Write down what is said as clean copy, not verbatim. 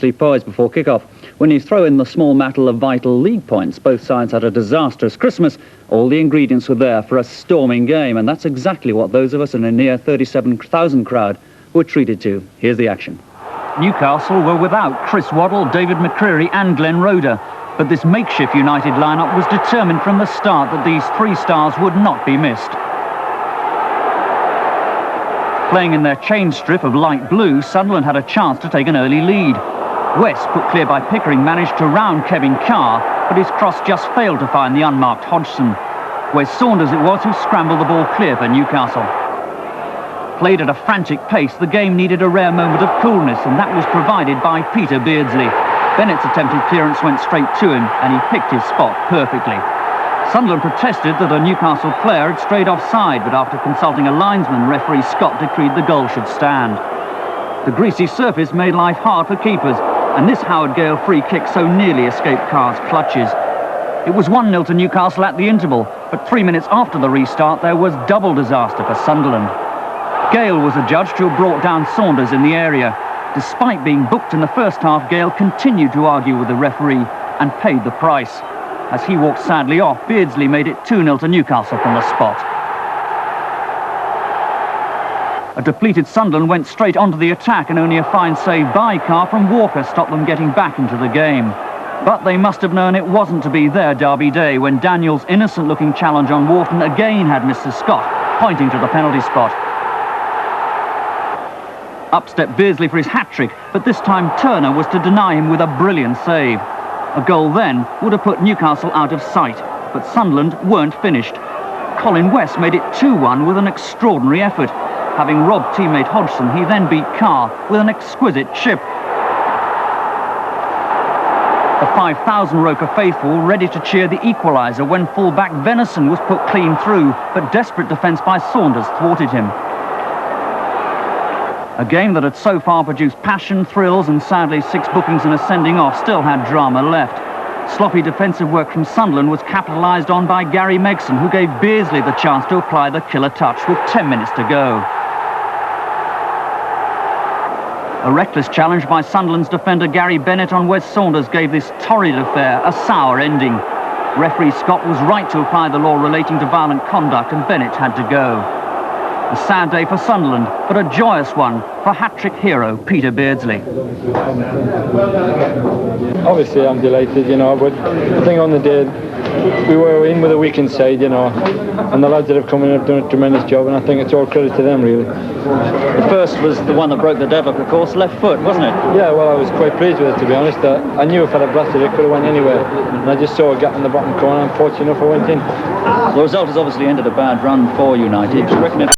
Poised before kick-off. When you throw in the small matter of vital league points, both sides had a disastrous Christmas. All the ingredients were there for a storming game, and that's exactly what those of us in a near 37,000 crowd were treated to. Here's the action. Newcastle were without Chris Waddle, David McCreary and Glenn Roeder, but this makeshift United lineup was determined from the start that these three stars would not be missed. Playing in their chain strip of light blue, Sunderland had a chance to take an early lead. West, put clear by Pickering, managed to round Kevin Carr, but his cross just failed to find the unmarked Hodgson. Wes Saunders it was who scrambled the ball clear for Newcastle. Played at a frantic pace, the game needed a rare moment of coolness, and that was provided by Peter Beardsley. Bennett's attempted clearance went straight to him, and he picked his spot perfectly. Sunderland protested that a Newcastle player had strayed offside, but after consulting a linesman, referee Scott decreed the goal should stand. The greasy surface made life hard for keepers, and this Howard Gale free kick so nearly escaped Carr's clutches. It was 1-0 to Newcastle at the interval, but 3 minutes after the restart there was double disaster for Sunderland. Gale was adjudged to have brought down Saunders in the area. Despite being booked in the first half, Gale continued to argue with the referee and paid the price. As he walked sadly off, Beardsley made it 2-0 to Newcastle from the spot. A depleted Sunderland went straight onto the attack, and only a fine save by Carr from Walker stopped them getting back into the game. But they must have known it wasn't to be their derby day when Daniel's innocent-looking challenge on Wharton again had Mr. Scott pointing to the penalty spot. Up stepped Beardsley for his hat-trick, but this time Turner was to deny him with a brilliant save. A goal then would have put Newcastle out of sight, but Sunderland weren't finished. Colin West made it 2-1 with an extraordinary effort. Having robbed teammate Hodgson, he then beat Carr with an exquisite chip. The 5,000 Roker faithful were ready to cheer the equaliser when full-back Venison was put clean through, but desperate defence by Saunders thwarted him. A game that had so far produced passion, thrills and sadly 6 bookings and a sending off still had drama left. Sloppy defensive work from Sunderland was capitalised on by Gary Megson, who gave Beardsley the chance to apply the killer touch with 10 minutes to go. A reckless challenge by Sunderland's defender Gary Bennett on Wes Saunders gave this torrid affair a sour ending. Referee Scott was right to apply the law relating to violent conduct, and Bennett had to go. A sad day for Sunderland, but a joyous one for hat-trick hero Peter Beardsley. Obviously I'm delighted, but I think on the day we were in with a weak inside, and the lads that have come in have done a tremendous job, and I think it's all credit to them, really. The first was the one that broke the deadlock, of course, left foot, wasn't it? Yeah, well, I was quite pleased with it, to be honest. I knew if I'd have blasted it, could have went anywhere, and I just saw a gap in the bottom corner, and fortunate enough I went in. The result has obviously ended a bad run for United. Do you reckon it